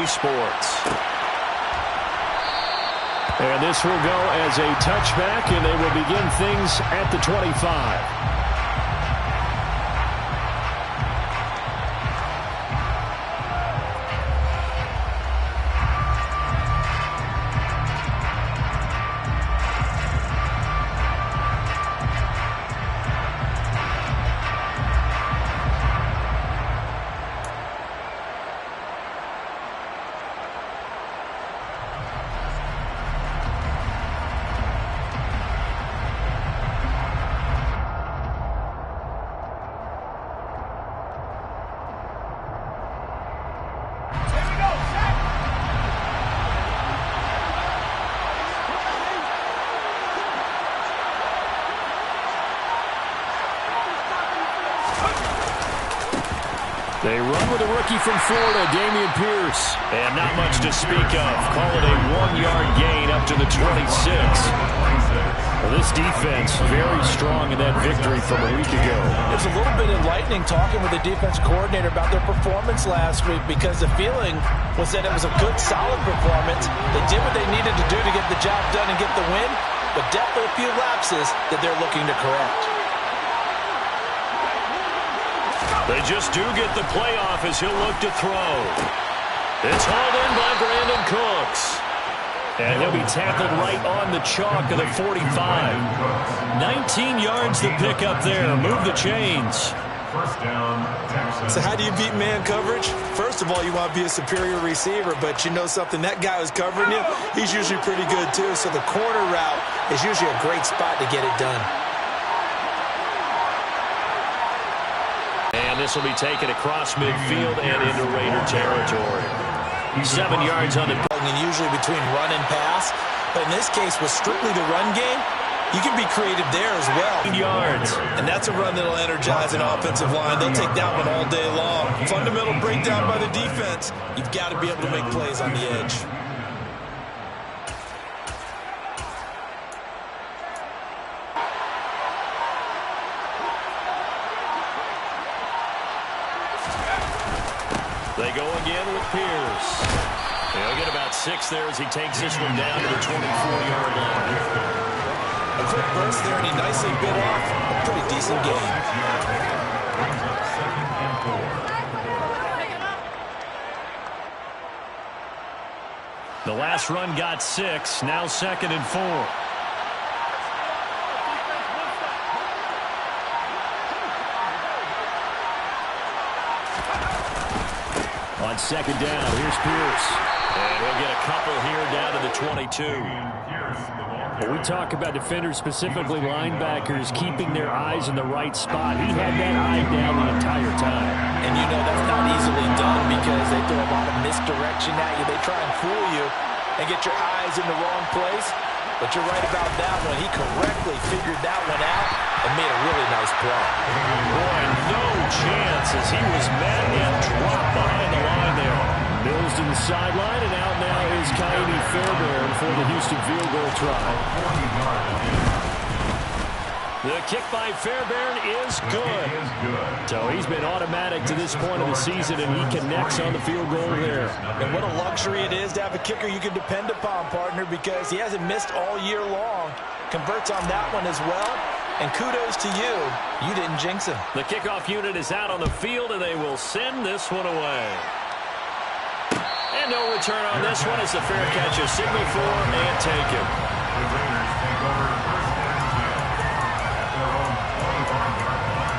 NBC Sports. And this will go as a touchback, and they will begin things at the 25. They run with a rookie from Florida, Dameon Pierce. And not much to speak of. Call it a 1-yard gain up to the 26. Well, this defense very strong in that victory from a week ago. It's a little bit enlightening talking with the defense coordinator about their performance last week, because the feeling was that it was a good, solid performance. They did what they needed to do to get the job done and get the win, but definitely a few lapses that they're looking to correct. They just do get the playoff as he'll look to throw. It's hauled in by Brandon Cooks. And he'll be tackled right on the chalk of the 45. 19 yards to pick up there. Move the chains. First down, Texans. So how do you beat man coverage? First of all, you want to be a superior receiver, but you know something, that guy who's covering you, he's usually pretty good too. So the corner route is usually a great spot to get it done. And this will be taken across midfield and into Raider territory. 7 yards on the... And usually between run and pass. But in this case, with strictly the run game, you can be creative there as well. 8 yards. And that's a run that'll energize an offensive line. They'll take that one all day long. Fundamental breakdown by the defense. You've got to be able to make plays on the edge. They go again with Pierce. He'll get about 6 there as he takes this one down to the 24-yard line. A quick burst there, and he nicely bit off a pretty decent gain. The last run got 6. Now 2nd and 4. On 2nd down, here's Pierce. And he'll get a couple here down to the 22. When we talk about defenders, specifically linebackers, keeping their eyes in the right spot, he had that eye down the entire time. And you know that's not easily done because they throw a lot of misdirection at you. They try and fool you and get your eyes in the wrong place. But you're right about that one. He correctly figured that one out and made a really nice play. Boy, no chance as he was met and dropped behind the line there. Mills to the sideline, and out now is Kaimi Fairbairn for the Houston field goal try. The kick by Fairbairn is good. So he's been automatic to this point of the season, and he connects on the field goal there. And what a luxury it is to have a kicker you can depend upon, partner, because he hasn't missed all year long. Converts on that one as well. And kudos to you. You didn't jinx him. The kickoff unit is out on the field, and they will send this one away. And no return on this one as the fair catch is signaled for and taken. The Raiders take over first and 10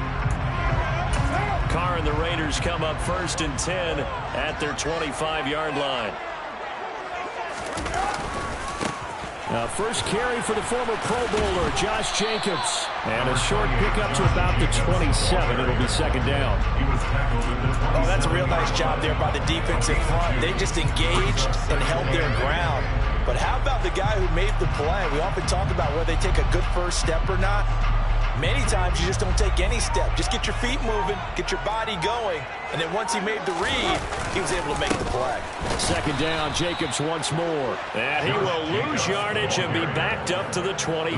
at their own 25 yard line. Carr and the Raiders come up 1st and 10 at their 25-yard line. First carry for the former Pro Bowler, Josh Jacobs. And a short pickup to about the 27. It'll be 2nd down. Oh, that's a real nice job there by the defensive front. They just engaged and held their ground. But how about the guy who made the play? We often talk about whether they take a good first step or not. Many times you just don't take any step. Just get your feet moving, get your body going, and then once he made the read, he was able to make the play. Second down, Jacobs once more. And he will lose yardage and be backed up to the 24.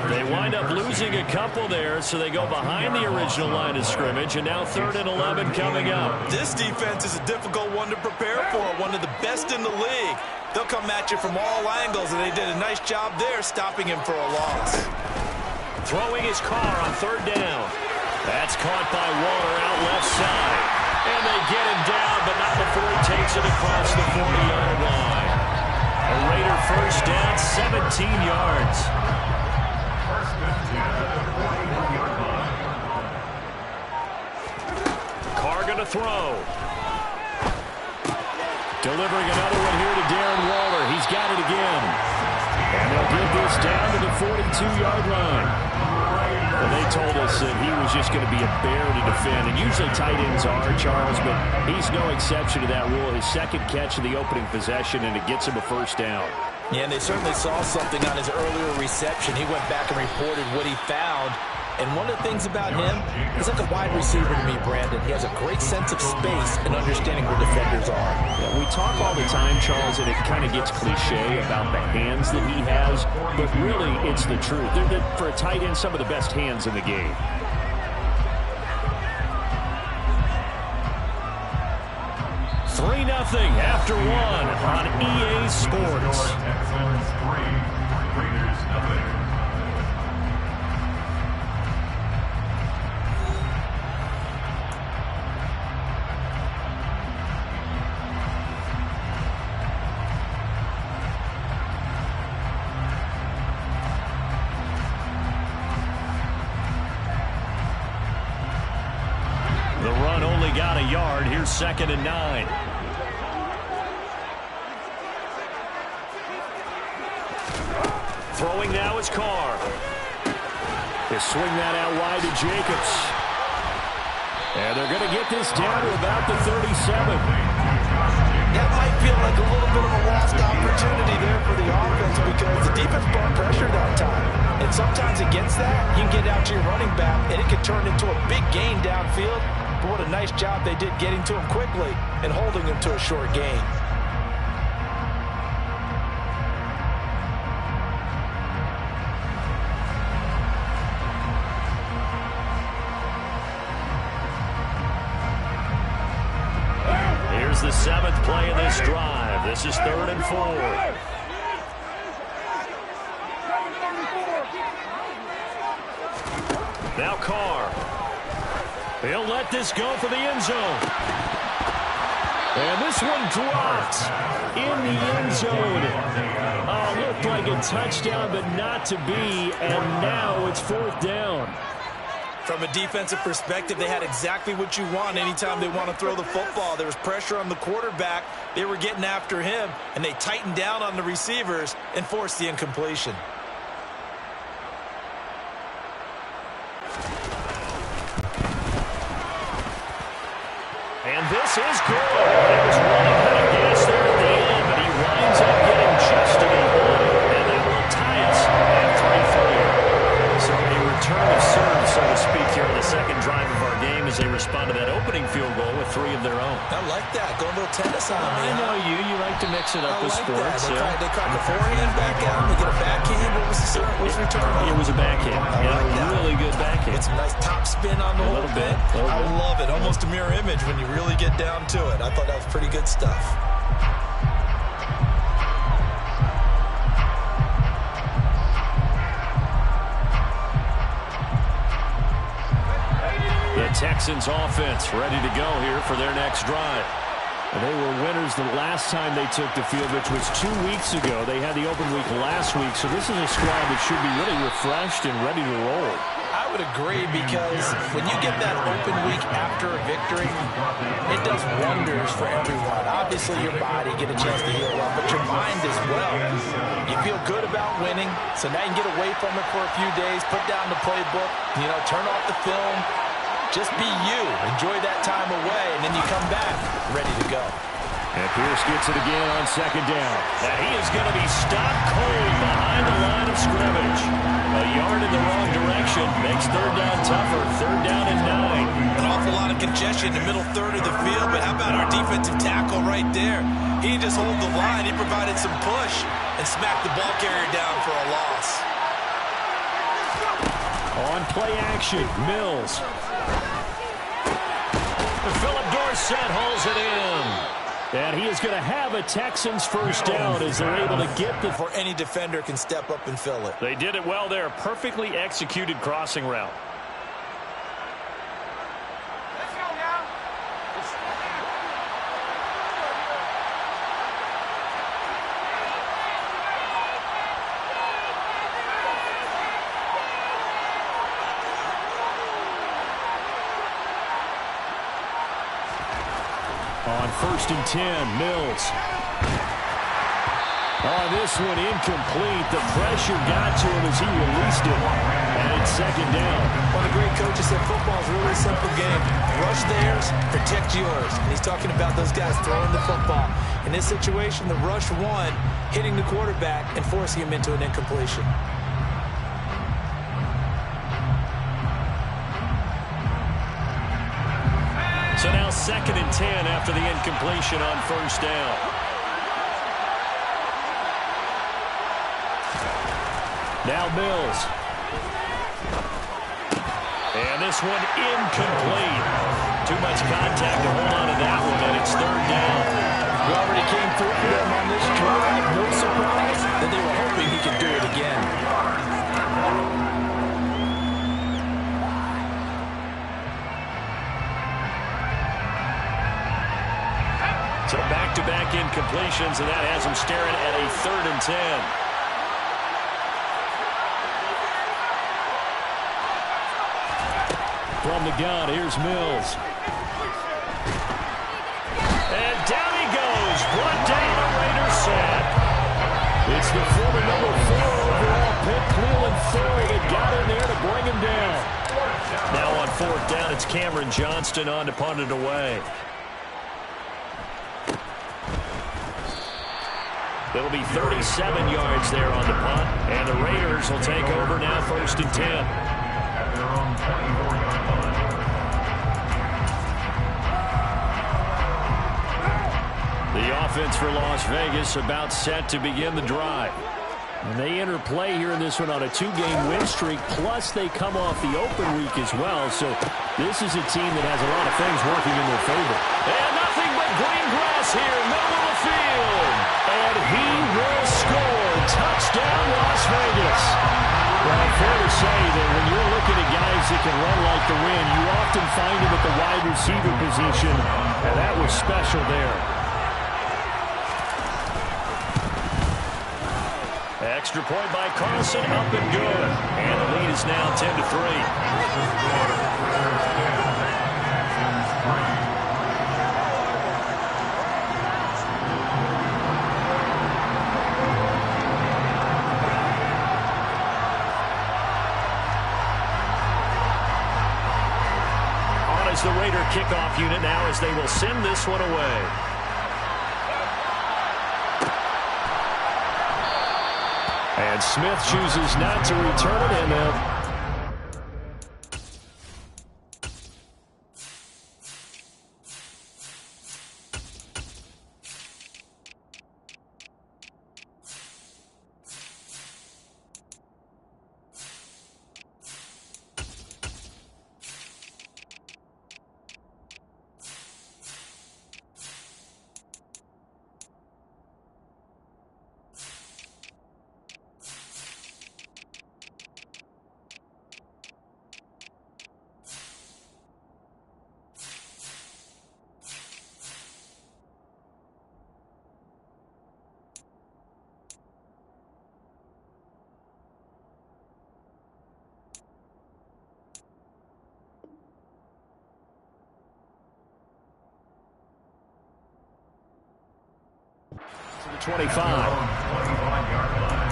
They wind up losing a couple there, so they go behind the original line of scrimmage, and now 3rd and 11 coming up. This defense is a difficult one to prepare for, one of the best in the league. They'll come at you from all angles, and they did a nice job there stopping him for a loss. Throwing his car on 3rd down. That's caught by Waller out left side. And they get him down, but not before he takes it across the 40-yard line. A Raider first down, 17 yards. Carr going to throw. Delivering another one here to Darren Waller. He's got it again. And they'll get this down to the 42-yard line. Well, they told us that he was just going to be a bear to defend. And usually tight ends are, Charles, but he's no exception to that rule. His second catch of the opening possession, and it gets him a first down. Yeah, and they certainly saw something on his earlier reception. He went back and reported what he found. And one of the things about him, he's like a wide receiver to me, Brandon. He has a great sense of space and understanding where defenders are. Yeah, we talk all the time, Charles, and it kind of gets cliche about the hands that he has, but really it's the truth. They're for a tight end, some of the best hands in the game. Three 0 after one on EA Sports. Texans 3, Raiders 0. The run only got a yard. Here's 2nd and 9. Throwing now is Carr. They swing that out wide to Jacobs. And they're going to get this down to about the 37. That might feel like a little bit of a lost opportunity there for the offense because the defense brought pressure that time. And sometimes against that, you can get out to your running back, and it can turn into a big gain downfield. But what a nice job they did getting to him quickly and holding him to a short gain. Here's the 7th play of this drive. This is 3rd and 4. Now Carr. He'll let this go for the end zone. And this one dropped in the end zone. Oh, looked like a touchdown, but not to be. And now it's 4th down. From a defensive perspective, they had exactly what you want anytime they want to throw the football. There was pressure on the quarterback. They were getting after him, and they tightened down on the receivers and forced the incompletion. And this is good. He was running out of gas there at the end, but he winds up getting just to the line. And that will tie us at 3-3. So a return of serve, so to speak, here in the second drive of our game as they respond to that opening field goal with 3 of their own. I like that. Go a little tennis on me. I know you. You like to mix it up with sports. They caught the forehand back out. They get a backhand. What was the return? It was a backhand. Really good backhand. It's a nice top spin on the whole bit. I love it. Almost a mirror image when you really get down to it. I thought that was pretty good stuff. The Texans offense ready to go here for their next drive. They were winners the last time they took the field, which was 2 weeks ago. They had the open week last week, so this is a squad that should be really refreshed and ready to roll. I would agree because when you get that open week after a victory, it does wonders for everyone. Obviously, your body get a chance to heal up, but your mind as well. You feel good about winning, so now you can get away from it for a few days, put down the playbook, turn off the film. Just be you. Enjoy that time away, and then you come back ready to go. And Pierce gets it again on second down. And he is going to be stopped cold behind the line of scrimmage. A yard in the wrong direction makes third down tougher. Third down and 9. An awful lot of congestion in the middle third of the field, but how about our defensive tackle right there? He didn't just hold the line. He provided some push and smacked the ball carrier down for a loss. On play action, Mills. Philip Dorsett hauls it in. And he is going to have a Texans first down as they're able to get the... Before any defender can step up and fill it. They did it well there. Perfectly executed crossing route. On 1st and 10, Mills. On this one, incomplete. The pressure got to him as he released it. And it's second down. One of the great coaches said football is really a simple game. Rush theirs, protect yours. And he's talking about those guys throwing the football. In this situation, the rush won, hitting the quarterback and forcing him into an incompletion. So now 2nd and 10 after the incompletion on first down. Now Mills. And this one incomplete. Too much contact to hold on to that one, and it's third down. He already came through for them on this drive. No surprise that they were hoping he could do it again. So back-to-back incompletions, and that has him staring at a 3rd and 10. From the gun, here's Mills. And down he goes. Brought down a Raider sack. It's the former number 4 overall pick, Cleveland Thorne, that got in there to bring him down. Now on 4th down, it's Cameron Johnston on to punt it away. It'll be 37 yards there on the punt, and the Raiders will take over now 1st and 10. At their own 24-yard line. The offense for Las Vegas about set to begin the drive. And they enter play here in this one on a 2-game win streak, plus they come off the open week as well. So this is a team that has a lot of things working in their favor. And nothing but green grass here, middle of the field. And he will score. Touchdown, Las Vegas. Well, fair to say that when you're looking at guys that can run like the wind, you often find him at the wide receiver position, and that was special there. Extra point by Carlson, up and good. And the lead is now 10-3. Is the Raider kickoff unit now as they will send this one away. And Smith chooses not to return it, and to the 25. 25-yard line.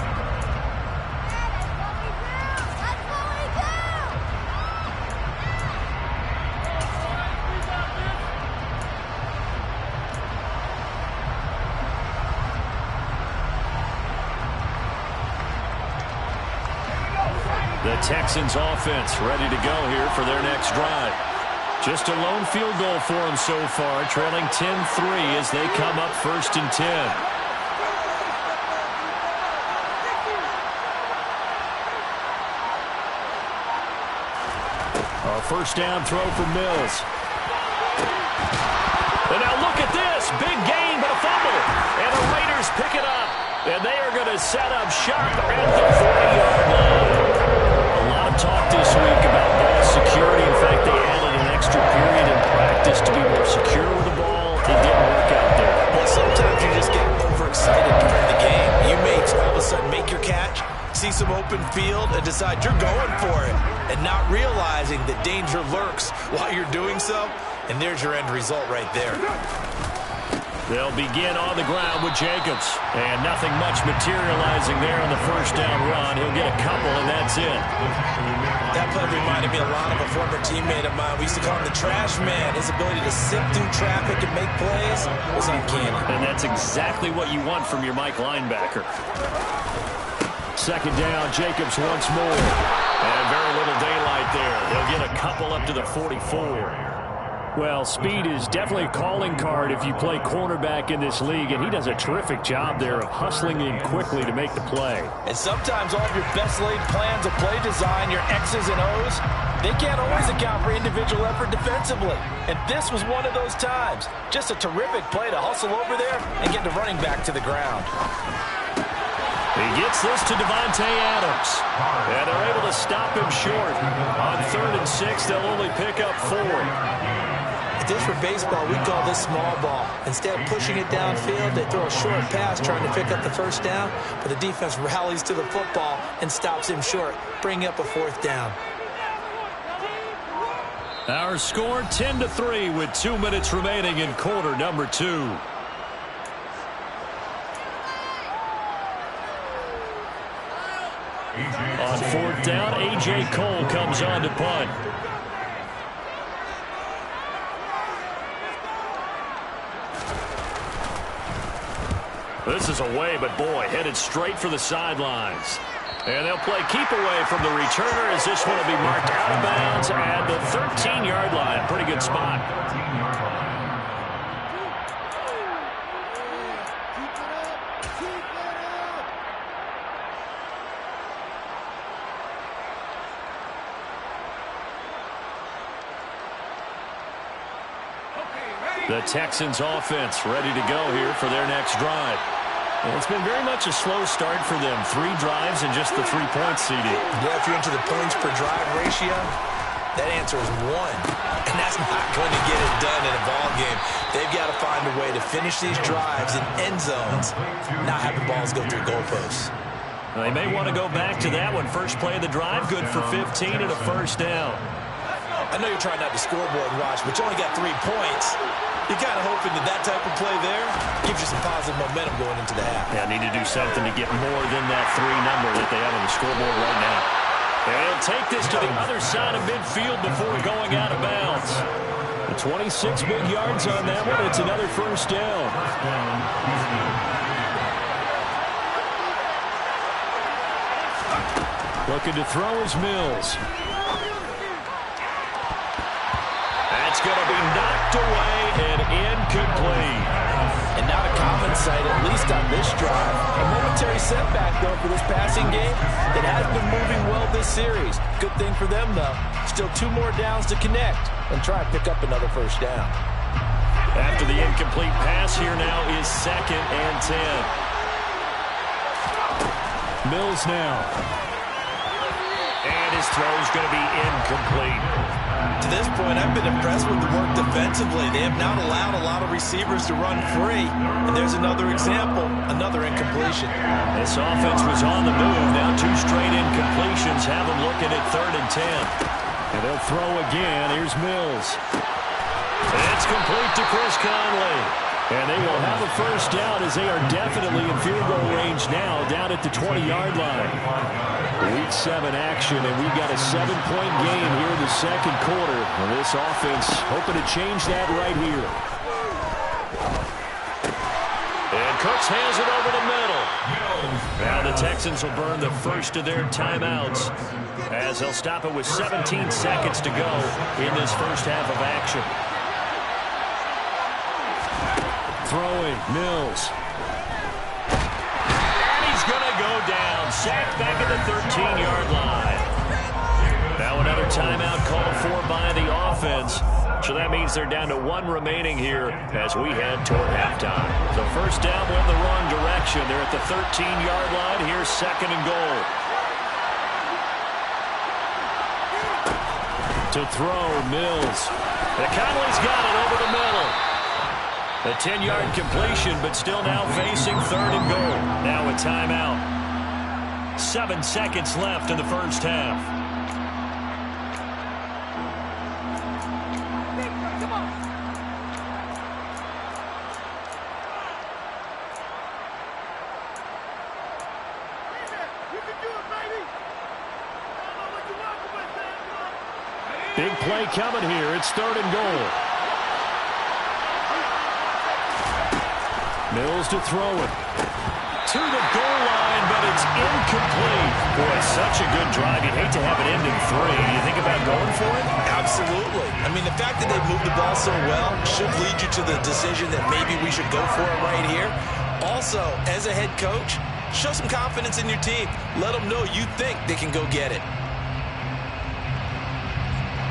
The Texans offense ready to go here for their next drive. Just a lone field goal for them so far, trailing 10-3 as they come up 1st and 10. A first down throw for Mills. And now look at this. Big gain, but a fumble. And the Raiders pick it up. And they are going to set up shop at the 40-yard line. A lot of talk this week about ball security. In fact, they added an extra period in practice to be more secure with the ball. It didn't work out there. Well, sometimes you just get overexcited during the game. You may all of a sudden make your catch, see some open field, and decide you're going for it, and not realizing that danger lurks while you're doing so. And there's your end result right there. They'll begin on the ground with Jacobs. And nothing much materializing there on the first down run. He'll get a couple, and that's it. That play reminded me a lot of a former teammate of mine. We used to call him the trash man. His ability to sift through traffic and make plays was uncanny. And that's exactly what you want from your Mike linebacker. Second down, Jacobs once more. And very little daylight there. He'll get a couple up to the 44. Well, speed is definitely a calling card if you play cornerback in this league, and he does a terrific job there of hustling in quickly to make the play. And sometimes all of your best laid plans of play design, your X's and O's, they can't always account for individual effort defensively. And this was one of those times. Just a terrific play to hustle over there and get the running back to the ground. He gets this to Devontae Adams. And they're able to stop him short. On 3rd and 6, they'll only pick up 4. If this were baseball, we call this small ball. Instead of pushing it downfield, they throw a short pass trying to pick up the first down, but the defense rallies to the football and stops him short, bringing up a 4th down. Our score 10-3 with 2 minutes remaining in quarter number 2. On 4th down, A.J. Cole comes on to punt. This is away, but boy, headed straight for the sidelines. And they'll play keep away from the returner as this one will be marked out of bounds at the 13-yard line. Pretty good spot. The Texans offense ready to go here for their next drive. Well, it's been very much a slow start for them. 3 drives and just the 3-point CD. Yeah, if you're into the points per drive ratio, that answer is 1. And that's not going to get it done in a ball game. They've got to find a way to finish these drives in end zones, not have the balls go through goalposts. Well, they may want to go back to that one. First play of the drive, good for 15 and a first down. I know you're trying not to scoreboard watch, but you only got 3 points. You're kind of hoping that type of play there gives you some positive momentum going into the half. Yeah, need to do something to get more than that 3 number that they have on the scoreboard right now. And he'll take this to the other side of midfield before going out of bounds. The 26 big yards on that one. It's another first down. Looking to throw is Mills. That's going to be knocked away and incomplete. And not a common sight, at least on this drive. A momentary setback, though, for this passing game. It has been moving well this series. Good thing for them, though. Still 2 more downs to connect and try and pick up another first down. After the incomplete pass, here now is 2nd and 10. Mills now. And his throw is going to be incomplete. To this point, I've been impressed with the work defensively. They have not allowed a lot of receivers to run free. And there's another example, another incompletion. This offense was on the move. Now 2 straight incompletions have them looking at 3rd and 10. And they'll throw again. Here's Mills. It's complete to Chris Conley. And they will have a first down as they are definitely in field goal range now down at the 20-yard line. Week 7 action, and we've got a 7-point game here in the second quarter. And this offense hoping to change that right here. And And Cooks hands it over the middle. Now the Texans will burn the first of their timeouts as they'll stop it with 17 seconds to go in this first half of action. Throwing, Mills. And he's going to go down. Sacked back at the 13-yard line. Now another timeout called for by the offense. So that means they're down to one remaining here as we head toward halftime. So first down went the wrong direction. They're at the 13-yard line. Here's second and goal. To throw, Mills. And Conley's got it over the middle. A 10-yard completion, but still now facing third and goal. Now a timeout. 7 seconds left in the first half. Big play coming here. It's third and goal. Mills to throw it. To the goal line, but it's incomplete. Boy, such a good drive. You'd hate to have it end in 3. Do you think about going for it? Absolutely. I mean, the fact that they moved the ball so well should lead you to the decision that maybe we should go for it right here. Also, as a head coach, show some confidence in your team. Let them know you think they can go get it.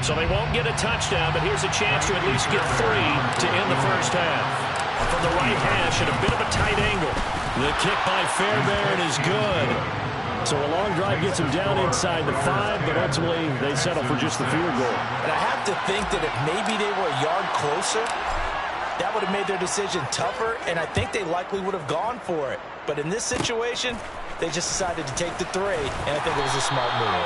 So they won't get a touchdown, but here's a chance to at least get 3 to end the first half. From the right hash at a bit of a tight angle. The kick by Fairbairn is good. So a long drive gets them down inside the 5, but ultimately they settle for just the field goal. And I have to think that if maybe they were a yard closer, that would have made their decision tougher, and I think they likely would have gone for it. But in this situation, they just decided to take the 3, and I think it was a smart move.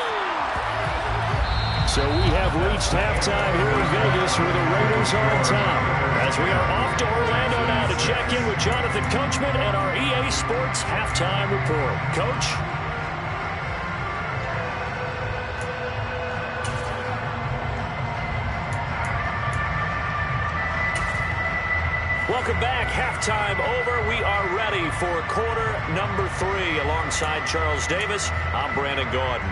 So we have reached halftime here in Vegas where the Raiders are on top. As we are off to Orlando now to check in with Jonathan Coachman and our EA Sports Halftime Report. Coach? Welcome back. Halftime over. We are ready for quarter number 3. Alongside Charles Davis, I'm Brandon Gordon.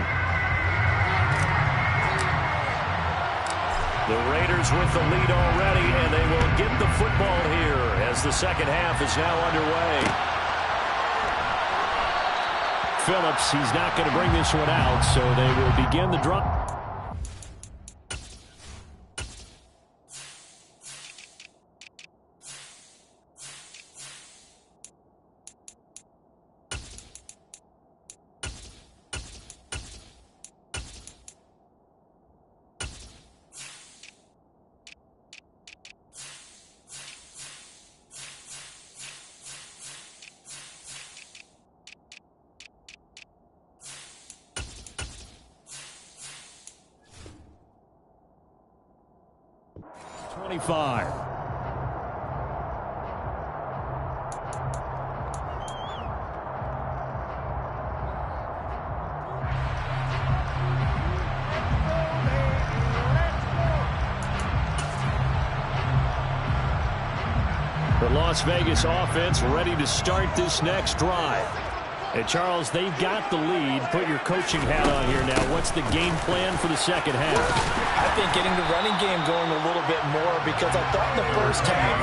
The Raiders with the lead already, and they will get the football here as the second half is now underway. Phillips, he's not going to bring this one out, so they will begin the drop. The Las Vegas offense ready to start this next drive. And Charles, they've got the lead. Put your coaching hat on here now. What's the game plan for the second half? I think getting the running game going a little bit more, because I thought in the first half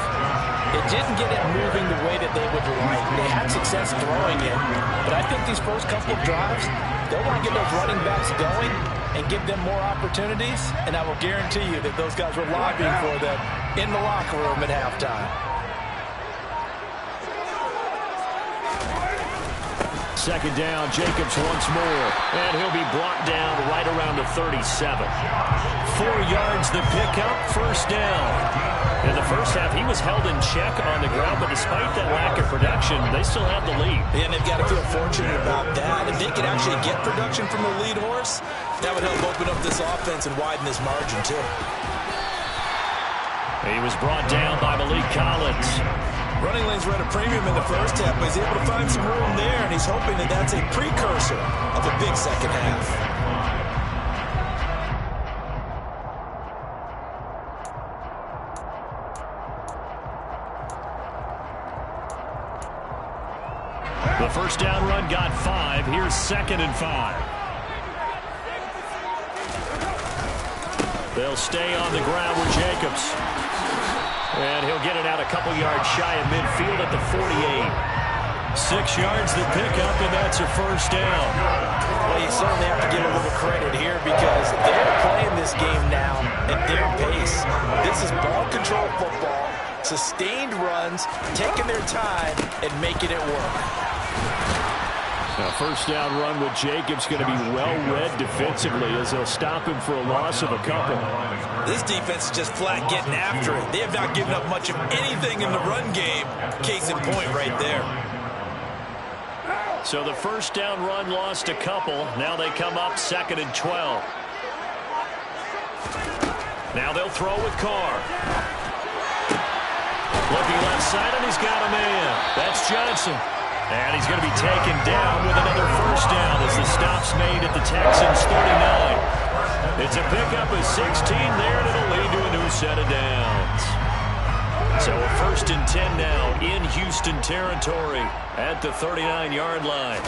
it didn't get it moving the way that they would like. They had success throwing it, but I think these first couple of drives, they'll want to get those running backs going and give them more opportunities, and I will guarantee you that those guys were lobbying for them in the locker room at halftime. Second down, Jacobs once more, and he'll be brought down right around the 37. 4 yards the pickup, first down. In the first half, he was held in check on the ground, but despite that lack of production, they still have the lead. And they've got to feel fortunate about that. If they could actually get production from the lead horse, that would help open up this offense and widen this margin, too. He was brought down by Malik Collins. Running lanes were at a premium in the first half, but he's able to find some room there, and he's hoping that that's a precursor of a big second half. The first down run got 5. Here's 2nd and 5. They'll stay on the ground with Jacobs. And he'll get it out a couple yards shy of midfield at the 48. 6 yards the pickup, and that's a first down. Well, you certainly have to give a little credit here because they're playing this game now at their pace. This is ball control football, sustained runs, taking their time, and making it work. Now, first down run with Jacobs going to be well-read defensively as they'll stop him for a loss of a couple. This defense is just flat getting after it. They have not given up much of anything in the run game. Case in point right there. So the first down run lost a couple. Now they come up 2nd and 12. Now they'll throw with Carr. Looking left side, and he's got a man. That's Johnson. And he's going to be taken down with another first down as the stop's made at the Texans 39. It's a pickup of 16 there, and it'll lead to a new set of downs. So a 1st and 10 now in Houston territory at the 39-yard line.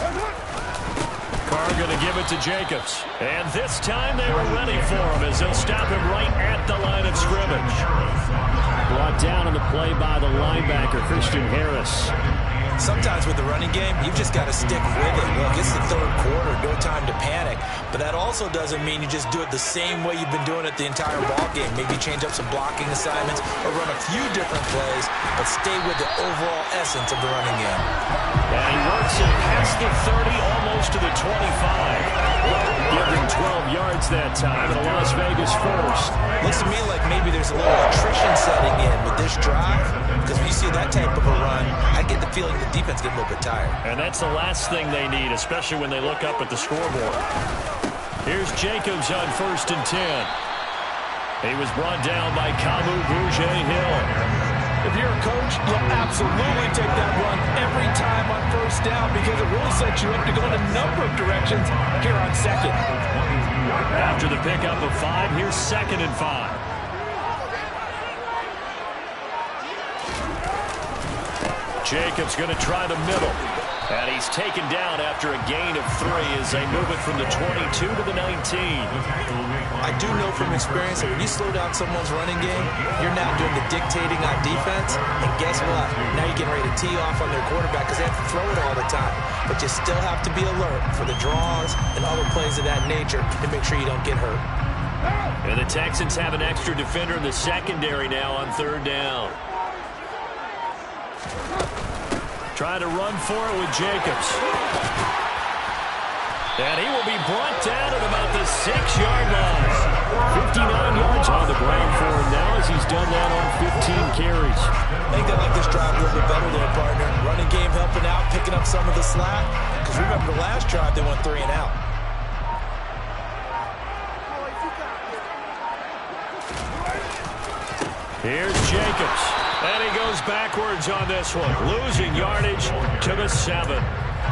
Carr going to give it to Jacobs. And this time they were ready for him as they'll stop him right at the line of scrimmage. Brought down on the play by the linebacker, Christian Harris. Sometimes with the running game, you've just got to stick with it. Look, it's the 3rd quarter, no time to panic. But that also doesn't mean you just do it the same way you've been doing it the entire ball game. Maybe change up some blocking assignments or run a few different plays, but stay with the overall essence of the running game. And he works it past the 30, almost to the 25. Give him 12 yards that time at a Las Vegas first. Looks to me like maybe there's a little attrition setting in with this drive, because when you see that type of a run, I get the feeling the defense get a little bit tired. And that's the last thing they need, especially when they look up at the scoreboard. Here's Jacobs on 1st and 10. He was brought down by Kamu Bourget-Hill. If you're a coach, you'll absolutely take that run every time on 1st down because it really sets you up to go in a number of directions here on 2nd. After the pickup of 5, here's 2nd and 5. Jacobs going to try the middle. And he's taken down after a gain of 3 as they move it from the 22 to the 19. I do know from experience that when you slow down someone's running game, you're now doing the dictating on defense. And guess what? Now you're getting ready to tee off on their quarterback because they have to throw it all the time. But you still have to be alert for the draws and other plays of that nature and make sure you don't get hurt. And the Texans have an extra defender in the secondary now on 3rd down. Trying to run for it with Jacobs. And he will be brought down at about the 6-yard line. 59 yards on the ground for him now as he's done that on 15 carries. I think they like this drive a little bit better there, partner. Running game helping out, picking up some of the slack. Because remember the last drive, they went 3 and out. Here's Jacobs. And he goes backwards on this one, losing yardage to the 7.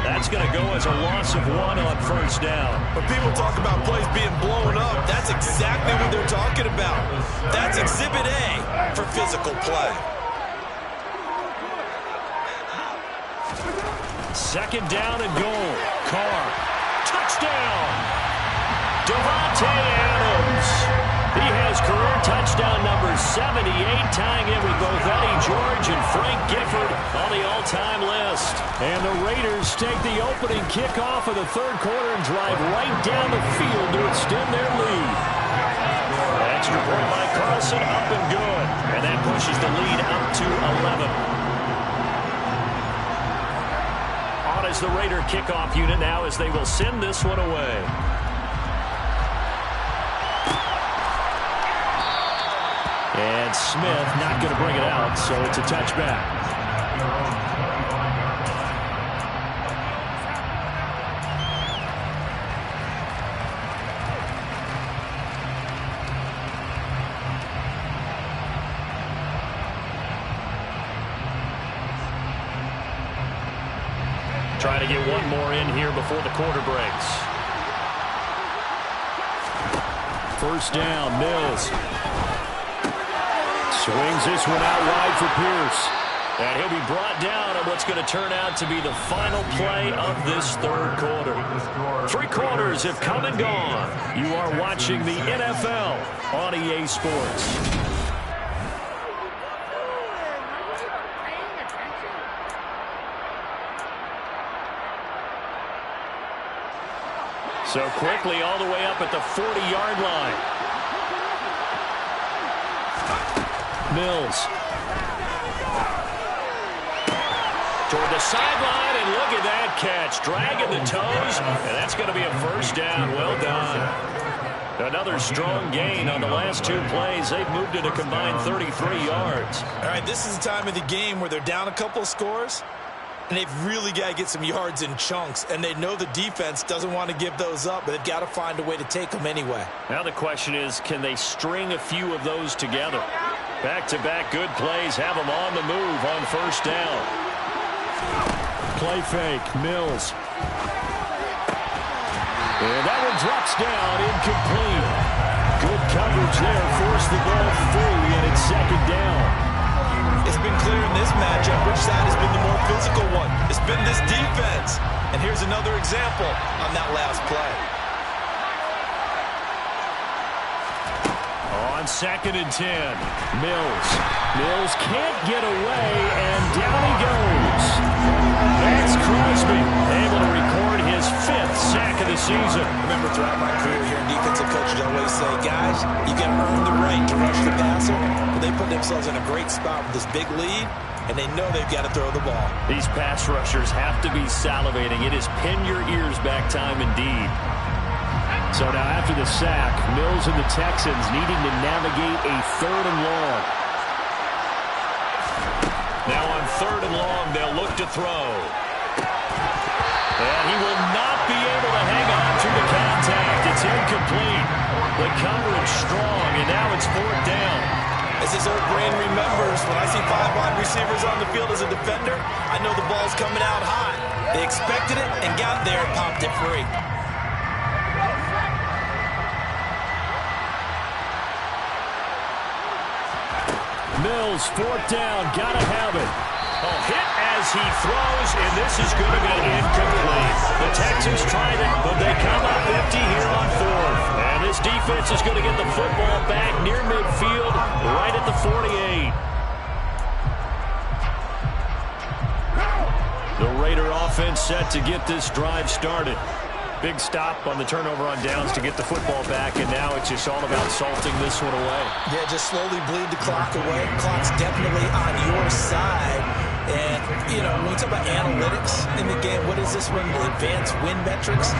That's going to go as a loss of 1 on 1st down. When people talk about plays being blown up, that's exactly what they're talking about. That's Exhibit A for physical play. 2nd down and goal. Carr. Touchdown. Davante Adams. He has career touchdown number 78, tying in with both Eddie George and Frank Gifford on the all-time list. And the Raiders take the opening kickoff of the 3rd quarter and drive right down the field to extend their lead. Extra point by Carlson, up and good. And that pushes the lead up to 11. On is the Raider kickoff unit now as they will send this one away. And Smith not going to bring it out, so it's a touchback. Trying to get one more in here before the quarter breaks. 1st down, Mills. Swings this one out wide for Pierce. And he'll be brought down on what's going to turn out to be the final play of this third quarter. 3 quarters have come and gone. You are watching the NFL on EA Sports. So quickly all the way up at the 40-yard line. Mills. Toward the sideline, and look at that catch. Dragging the toes, and that's going to be a first down. Well done. Another strong gain on the last 2 plays. They've moved it a combined 33 yards. All right, this is the time of the game where they're down a couple of scores, and they've really got to get some yards in chunks, and they know the defense doesn't want to give those up, but they've got to find a way to take them anyway. Now the question is, can they string a few of those together? Back-to-back good plays have them on the move on first down. Play fake, Mills. And that one drops down, incomplete. Good coverage there, forced the ball free, and it's second down. It's been clear in this matchup which side has been the more physical one. It's been this defense. And here's another example on that last play. On 2nd and 10, Mills. Mills can't get away, and down he goes. That's Crosby, able to record his 5th sack of the season. Remember, throughout my career here in defensive coaches, I always say, guys, you got to earn the right to rush the passer. But they put themselves in a great spot with this big lead, and they know they've got to throw the ball. These pass rushers have to be salivating. It is pin your ears back time indeed. So now after the sack, Mills and the Texans needing to navigate a 3rd and long. Now on 3rd and long, they'll look to throw. And he will not be able to hang on to the contact. It's incomplete. The coverage strong, and now it's 4th down. As his old brain remembers, when I see 5 wide receivers on the field as a defender, I know the ball's coming out high. They expected it and got there and popped it free. Mills, 4th down, gotta have it. A hit as he throws, and this is going to be incomplete. The Texans tried it, but they come up empty here on 4th. And this defense is going to get the football back near midfield, right at the 48. The Raider offense set to get this drive started. Big stop on the turnover on downs to get the football back, and now it's just all about salting this one away. Yeah, just slowly bleed the clock away. Clock's definitely on your side. And, you know, when we talk about analytics in the game, what is this one? The advanced win metrics?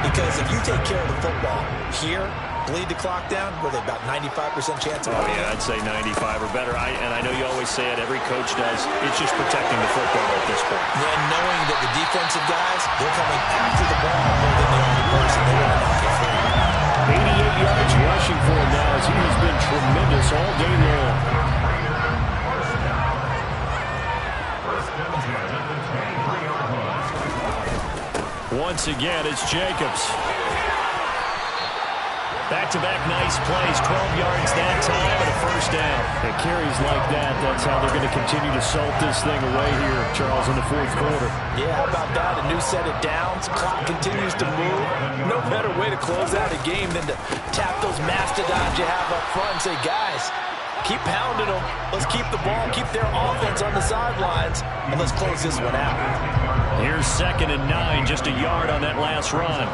Because if you take care of the football here, bleed the clock down, with about 95% chance of winning. Yeah, I'd say 95 or better. And I know you always say it, every coach does. It's just protecting the football at this point. Yeah, knowing that the defensive guys, they're coming after the ball more than the only person. They want to knock it free. 88 yards rushing for him now as he has been tremendous all day long. Once again, it's Jacobs. Back-to-back nice plays, 12 yards that time, and a first down. And carries like that, that's how they're going to continue to salt this thing away here, Charles, in the 4th quarter. Yeah, how about that? A new set of downs. Clock continues to move. No better way to close out a game than to tap those mastodons you have up front and say, guys, keep pounding them. Let's keep the ball, keep their offense on the sidelines, and let's close this one out. Here's 2nd and 9, just a yard on that last run.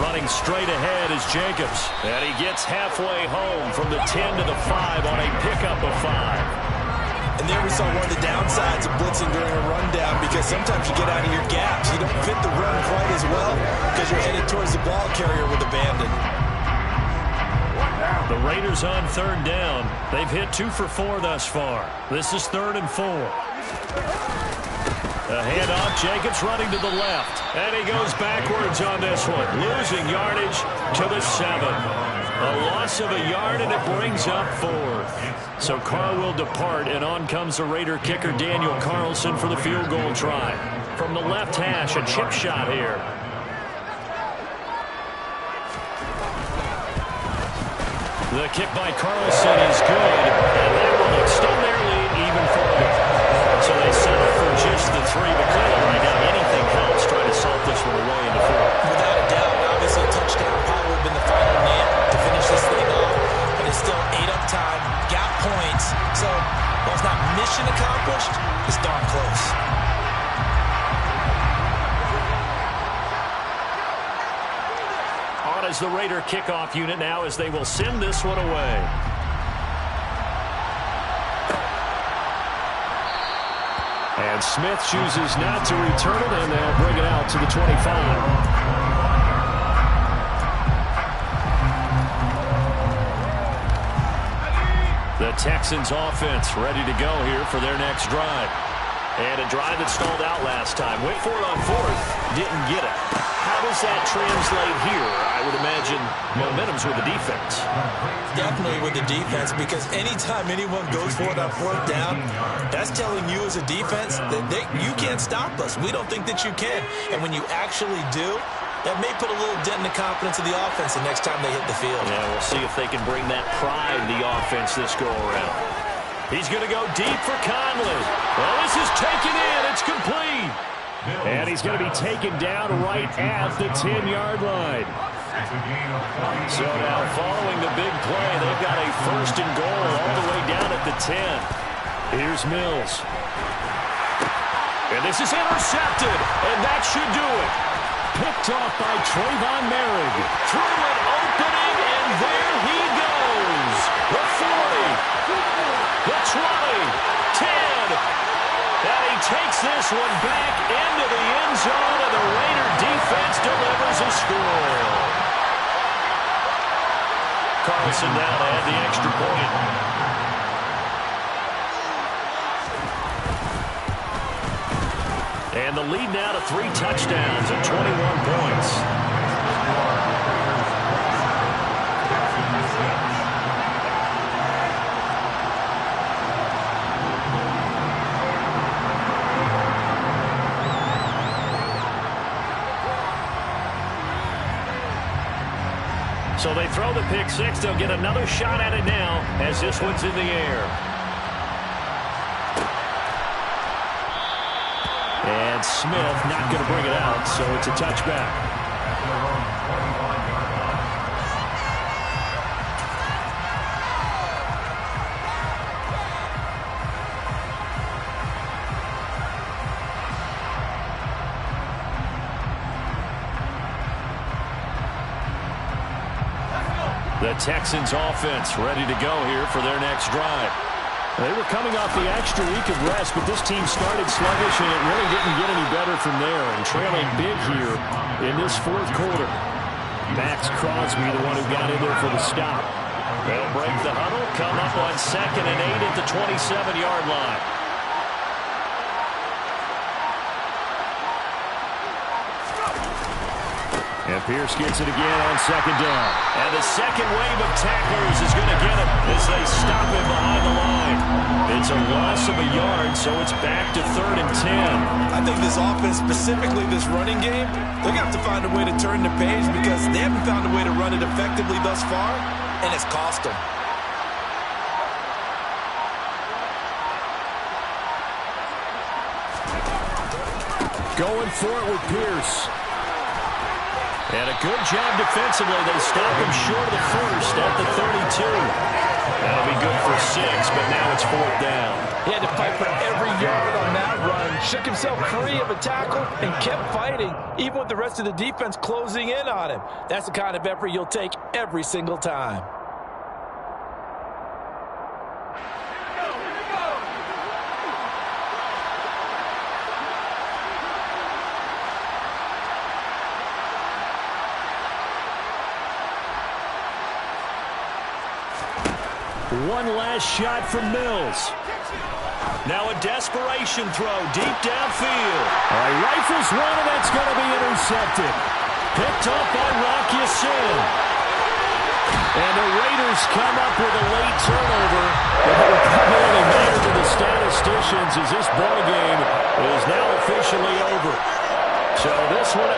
Running straight ahead is Jacobs. And he gets halfway home from the 10 to the 5 on a pickup of 5. And there we saw one of the downsides of blitzing during a rundown, because sometimes you get out of your gaps. You don't fit the run quite as well because you're headed towards the ball carrier with abandon. The Raiders on 3rd down. They've hit 2 for 4 thus far. This is 3rd and 4. A handoff, Jacobs running to the left. And he goes backwards on this one, losing yardage to the 7. A loss of a yard, and it brings up 4th. So Carr will depart, and on comes the Raider kicker Daniel Carlson for the field goal try. From the left hash, a chip shot here. The kick by Carlson is good, So, while it's not mission accomplished, it's darn close. On is the Raider kickoff unit now as they will send this one away. And Smith chooses not to return it, and they'll bring it out to the 25. The Texans offense ready to go here for their next drive. And a drive that stalled out last time. Went for it on fourth, didn't get it. How does that translate here? I would imagine momentum's with the defense. Definitely with the defense, because anytime anyone goes for it on fourth down, that's telling you as a defense that you can't stop us. We don't think that you can. And when you actually do, that may put a little dent in the confidence of the offense the next time they hit the field. Yeah, we'll see if they can bring that pride to the offense this go-around. He's going to go deep for Conley. Well, this is taken in. It's complete. And he's going to be taken down right at the 10-yard line. So now following the big play, they've got a first and goal all the way down at the 10. Here's Mills. And this is intercepted, and that should do it. Picked off by Trayvon Merrick. Through an opening, and there he goes. The 40, the 20, 10. And he takes this one back into the end zone, and the Raider defense delivers a score. Carlson now to add the extra point. And the lead now to 3 touchdowns and 21 points. So they throw the pick six. They'll get another shot at it now as this one's in the air. And Smith not going to bring it out, so it's a touchback. The Texans offense ready to go here for their next drive. They were coming off the extra week of rest, but this team started sluggish, and it really didn't get any better from there, and trailing big here in this fourth quarter. Max Crosby, the one who got in there for the stop. They'll break the huddle, come up on 2nd and 8 at the 27-yard line. And Pierce gets it again on 2nd down. And the second wave of tacklers is going to get him as they stop him behind the line. It's a loss of a yard, so it's back to 3rd and 10. I think this offense, specifically this running game, they're going to have to find a way to turn the page because they haven't found a way to run it effectively thus far, and it's cost them. Going for it with Pierce. And a good job defensively. They stop him short of the first at the 32. That'll be good for 6, but now it's 4th down. He had to fight for every yard on that run. Shook himself free of a tackle and kept fighting, even with the rest of the defense closing in on him. That's the kind of effort you'll take every single time. One last shot from Mills. Now a desperation throw deep downfield. Rifles one, and that's going to be intercepted. Picked up by Rock Ya-Sin. And the Raiders come up with a late turnover. But it will probably matter to the statisticians as this ball game is now officially over. So this one